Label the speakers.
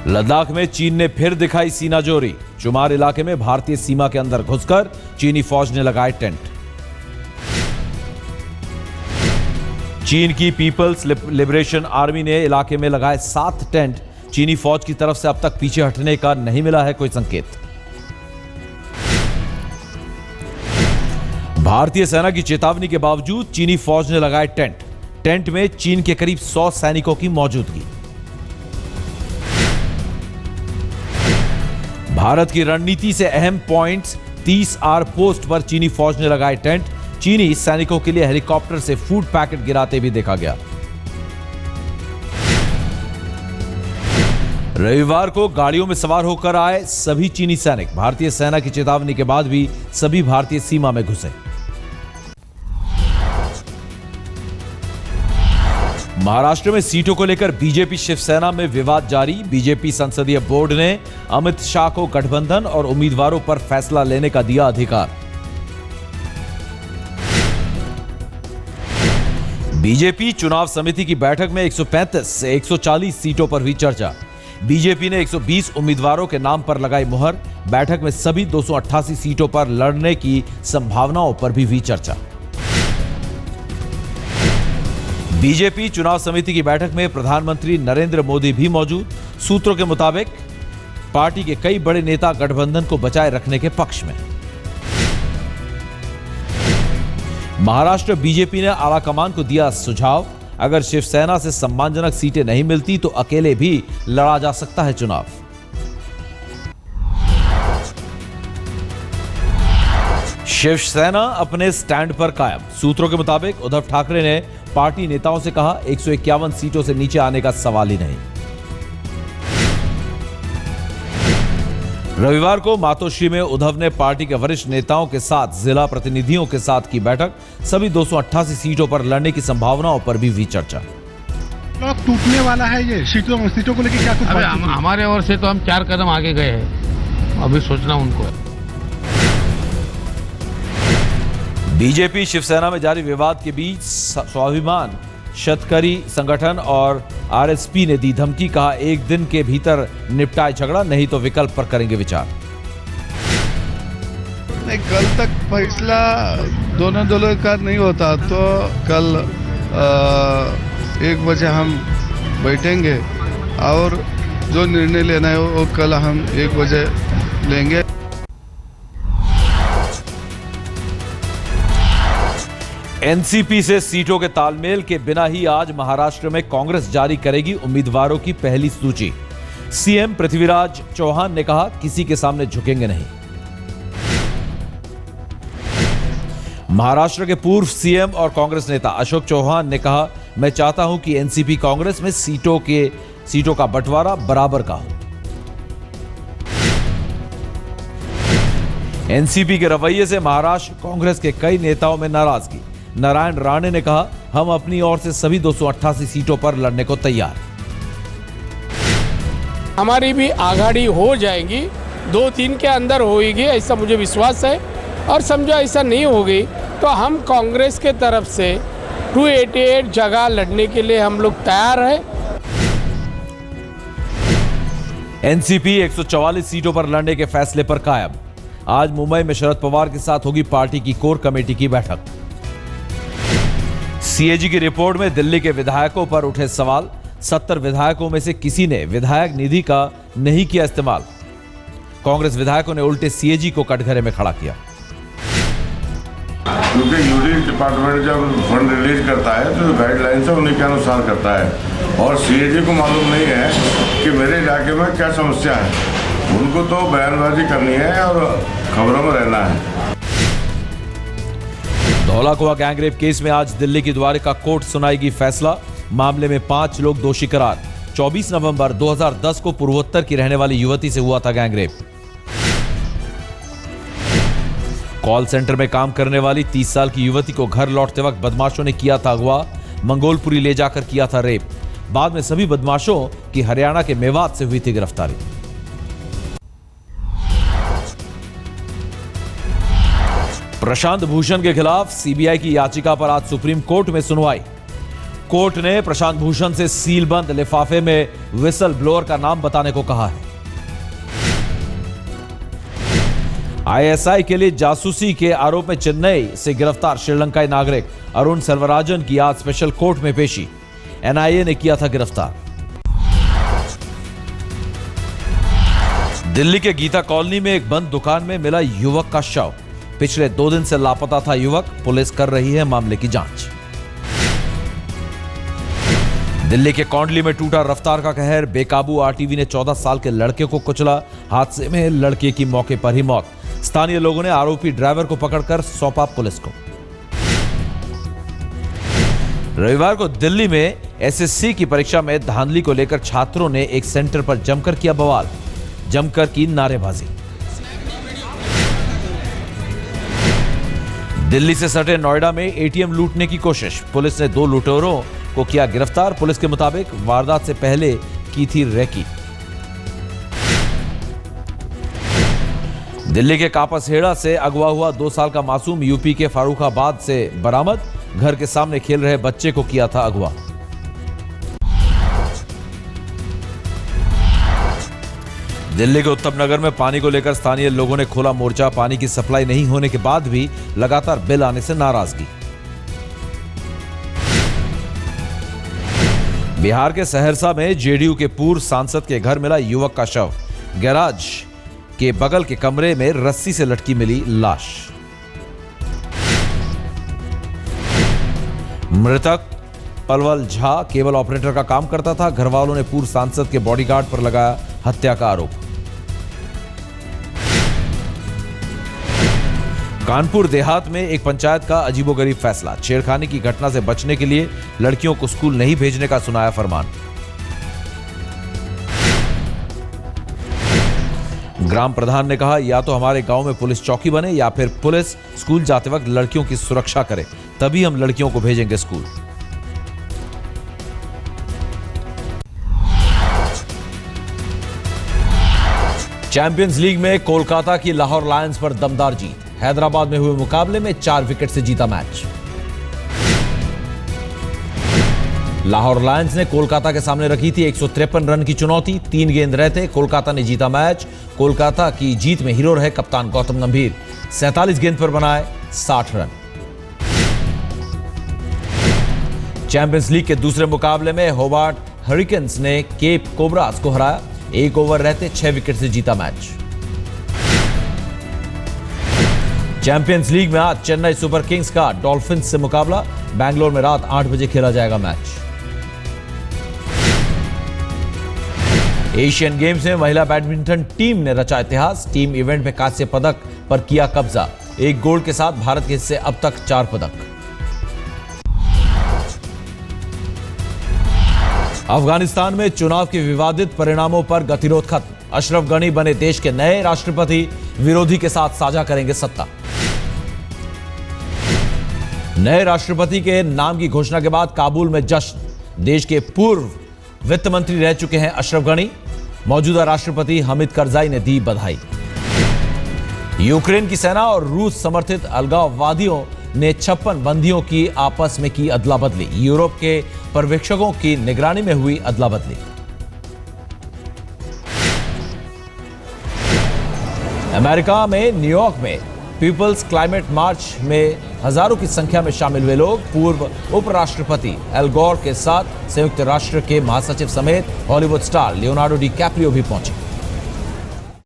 Speaker 1: लद्दाख में चीन ने फिर दिखाई सीनाजोरी। चुमार इलाके में भारतीय सीमा के अंदर घुसकर चीनी फौज ने लगाए टेंट। चीन की पीपल्स लिबरेशन आर्मी ने इलाके में लगाए 7 टेंट। चीनी फौज की तरफ से अब तक पीछे हटने का नहीं मिला है कोई संकेत। भारतीय सेना की चेतावनी के बावजूद चीनी फौज ने लगाए टेंट। टेंट में चीन के करीब 100 सैनिकों की मौजूदगी। भारत की रणनीति से अहम पॉइंट्स 30 आर पोस्ट पर चीनी फौज ने लगाए टेंट। चीनी सैनिकों के लिए हेलीकॉप्टर से फूड पैकेट गिराते भी देखा गया। रविवार को गाड़ियों में सवार होकर आए सभी चीनी सैनिक भारतीय सेना की चेतावनी के बाद भी सभी भारतीय सीमा में घुसे। महाराष्ट्र में सीटों को लेकर बीजेपी शिवसेना में विवाद जारी। बीजेपी संसदीय बोर्ड ने अमित शाह को गठबंधन और उम्मीदवारों पर फैसला लेने का दिया अधिकार। बीजेपी चुनाव समिति की बैठक में 135 से 140 सीटों पर हुई चर्चा। बीजेपी ने 120 उम्मीदवारों के नाम पर लगाई मुहर। बैठक में सभी 288 सीटों पर लड़ने की संभावनाओं पर भी हुई चर्चा। बीजेपी चुनाव समिति की बैठक में प्रधानमंत्री नरेंद्र मोदी भी मौजूद। सूत्रों के मुताबिक पार्टी के कई बड़े नेता गठबंधन को बचाए रखने के पक्ष में। महाराष्ट्र बीजेपी ने आलाकमान को दिया सुझाव, अगर शिवसेना से सम्मानजनक सीटें नहीं मिलती तो अकेले भी लड़ा जा सकता है चुनाव। शिवसेना अपने स्टैंड पर कायम। सूत्रों के मुताबिक उद्धव ठाकरे ने पार्टी नेताओं से कहा 151 सीटों से नीचे आने का सवाल ही नहीं। रविवार को मातोश्री में उद्धव ने पार्टी के वरिष्ठ नेताओं के साथ जिला प्रतिनिधियों के साथ की बैठक। सभी 288 सीटों पर लड़ने की संभावनाओं पर भी हुई चर्चा।
Speaker 2: टूटने वाला है ये सीटों को लेकर क्या कुछ
Speaker 3: हमारे ओर से तो हम 4 कदम आगे गए हैं, अभी सोचना उनको है।
Speaker 1: बीजेपी शिवसेना में जारी विवाद के बीच स्वाभिमान शेतकरी संगठन और आरएसपी ने दी धमकी। कहा 1 दिन के भीतर निपटाए झगड़ा, नहीं तो विकल्प पर करेंगे विचार।
Speaker 4: नहीं, कल तक फैसला दोनों दलों का नहीं होता तो कल 1 बजे हम बैठेंगे और जो निर्णय लेना है वो कल हम 1 बजे लेंगे।
Speaker 1: एनसीपी से सीटों के तालमेल के बिना ही आज महाराष्ट्र में कांग्रेस जारी करेगी उम्मीदवारों की पहली सूची। सीएम पृथ्वीराज चौहान ने कहा किसी के सामने झुकेंगे नहीं। महाराष्ट्र के पूर्व सीएम और कांग्रेस नेता अशोक चौहान ने कहा मैं चाहता हूं कि एनसीपी कांग्रेस में सीटों का बंटवारा बराबर का हो। एनसीपी के रवैये से महाराष्ट्र कांग्रेस के कई नेताओं में नाराजगी। नारायण राणे ने कहा हम अपनी ओर से सभी 288 सीटों पर लड़ने को तैयार।
Speaker 5: हमारी भी आघाड़ी हो जाएगी, 2-3 के अंदर होगी ऐसा मुझे विश्वास है। और समझो ऐसा नहीं होगी तो हम कांग्रेस के तरफ से 288 जगह लड़ने के लिए हम लोग तैयार हैं।
Speaker 1: एनसीपी 144 सीटों पर लड़ने के फैसले पर कायम। आज मुंबई में शरद पवार के साथ होगी पार्टी की कोर कमेटी की बैठक। सीएजी की रिपोर्ट में दिल्ली के विधायकों पर उठे सवाल। 70 विधायकों में से किसी ने विधायक निधि का नहीं किया इस्तेमाल। कांग्रेस विधायकों ने उल्टे सीएजी को कटघरे में खड़ा किया।
Speaker 6: क्योंकि यूनिट डिपार्टमेंट जब फंड रिलीज करता है तो गाइडलाइंस है उन्हीं के अनुसार करता है और सीएजी को मालूम नहीं है कि मेरे इलाके में क्या समस्या है। उनको तो बयानबाजी करनी है और खबरों में रहना है।
Speaker 1: धौलाकुआं गैंगरेप केस में आज दिल्ली की द्वारिका कोर्ट सुनाएगी फैसला। मामले में 5 लोग दोषी करार। 24 नवंबर 2010 को पूर्वोत्तर की रहने वाली युवती से हुआ था गैंगरेप। कॉल सेंटर में काम करने वाली 30 साल की युवती को घर लौटते वक्त बदमाशों ने किया था अगवा। मंगोलपुरी ले जाकर किया था रेप। बाद में सभी बदमाशों की हरियाणा के मेवात से हुई थी गिरफ्तारी। प्रशांत भूषण के खिलाफ सीबीआई की याचिका पर आज सुप्रीम कोर्ट में सुनवाई। कोर्ट ने प्रशांत भूषण से सीलबंद लिफाफे में विसल ब्लोअर का नाम बताने को कहा है। आईएसआई के लिए जासूसी के आरोप में चेन्नई से गिरफ्तार श्रीलंकाई नागरिक अरुण सेल्वराजन की आज स्पेशल कोर्ट में पेशी। एनआईए ने किया था गिरफ्तार। दिल्ली के गीता कॉलोनी में एक बंद दुकान में मिला युवक का शव। पिछले 2 दिन से लापता था युवक। पुलिस कर रही है मामले की जांच। दिल्ली के कौंडली में टूटा रफ्तार का कहर। बेकाबू आरटीवी ने 14 साल के लड़के को कुचला। हादसे में लड़के की मौके पर ही मौत। स्थानीय लोगों ने आरोपी ड्राइवर को पकड़कर सौंपा पुलिस को। रविवार को दिल्ली में एसएससी की परीक्षा में धांधली को लेकर छात्रों ने एक सेंटर पर जमकर किया बवाल। जमकर की नारेबाजी। दिल्ली से सटे नोएडा में एटीएम लूटने की कोशिश। पुलिस ने 2 लुटेरों को किया गिरफ्तार। पुलिस के मुताबिक वारदात से पहले की थी रेकी। दिल्ली के कापसहेड़ा से अगवा हुआ 2 साल का मासूम यूपी के फारुखाबाद से बरामद। घर के सामने खेल रहे बच्चे को किया था अगवा। दिल्ली के उत्तम नगर में पानी को लेकर स्थानीय लोगों ने खोला मोर्चा। पानी की सप्लाई नहीं होने के बाद भी लगातार बिल आने से नाराजगी। बिहार के सहरसा में जेडीयू के पूर्व सांसद के घर मिला युवक का शव। गैराज के बगल के कमरे में रस्सी से लटकी मिली लाश। मृतक पलवल झा केबल ऑपरेटर का काम करता था। घरवालों ने पूर्व सांसद के बॉडीगार्ड पर लगाया हत्या का आरोप। कानपुर देहात में एक पंचायत का अजीबोगरीब फैसला। छेड़खानी की घटना से बचने के लिए लड़कियों को स्कूल नहीं भेजने का सुनाया फरमान। ग्राम प्रधान ने कहा, या तो हमारे गांव में पुलिस चौकी बने या फिर पुलिस स्कूल जाते वक्त लड़कियों की सुरक्षा करे, तभी हम लड़कियों को भेजेंगे स्कूल। चैंपियंस लीग में कोलकाता की लाहौर लायंस पर दमदार जीत। हैदराबाद में हुए मुकाबले में 4 विकेट से जीता मैच। लाहौर लायंस ने कोलकाता के सामने रखी थी 153 रन की चुनौती। 3 गेंद रहते कोलकाता ने जीता मैच। कोलकाता की जीत में हीरो रहे कप्तान गौतम गंभीर। 47 गेंद पर बनाए 60 रन। चैंपियंस लीग के दूसरे मुकाबले में होबार्ट हरिकेन्स ने केप कोबरास को हराया। 1 ओवर रहते 6 विकेट से जीता मैच। चैंपियंस लीग में आज चेन्नई सुपर किंग्स का डॉल्फिन्स से मुकाबला। बैंगलोर में रात 8 बजे खेला जाएगा मैच। एशियन गेम्स में महिला बैडमिंटन टीम ने रचा इतिहास। टीम इवेंट में कांस्य पदक पर किया कब्जा। 1 गोल्ड के साथ भारत के हिस्से अब तक 4 पदक। अफगानिस्तान में चुनाव के विवादित परिणामों पर गतिरोध खत्म। अशरफ गनी बने देश के नए राष्ट्रपति। विरोधी के साथ साझा करेंगे सत्ता। नए राष्ट्रपति के नाम की घोषणा के बाद काबुल में जश्न। देश के पूर्व वित्त मंत्री रह चुके हैं अशरफ गनी। मौजूदा राष्ट्रपति हामिद करजाई ने दी बधाई। यूक्रेन की सेना और रूस समर्थित अलगाववादियों ने 56 बंदियों की आपस में की अदला बदली। यूरोप के पर्यवेक्षकों की निगरानी में हुई अदला बदली। अमेरिका में न्यूयॉर्क में पीपल्स क्लाइमेट मार्च में हजारों की संख्या में शामिल हुए लोग पूर्व उपराष्ट्रपति एल गॉर के साथ संयुक्त राष्ट्र के महासचिव समेत Hollywood star Leonardo D Caprio भी पहुंचे।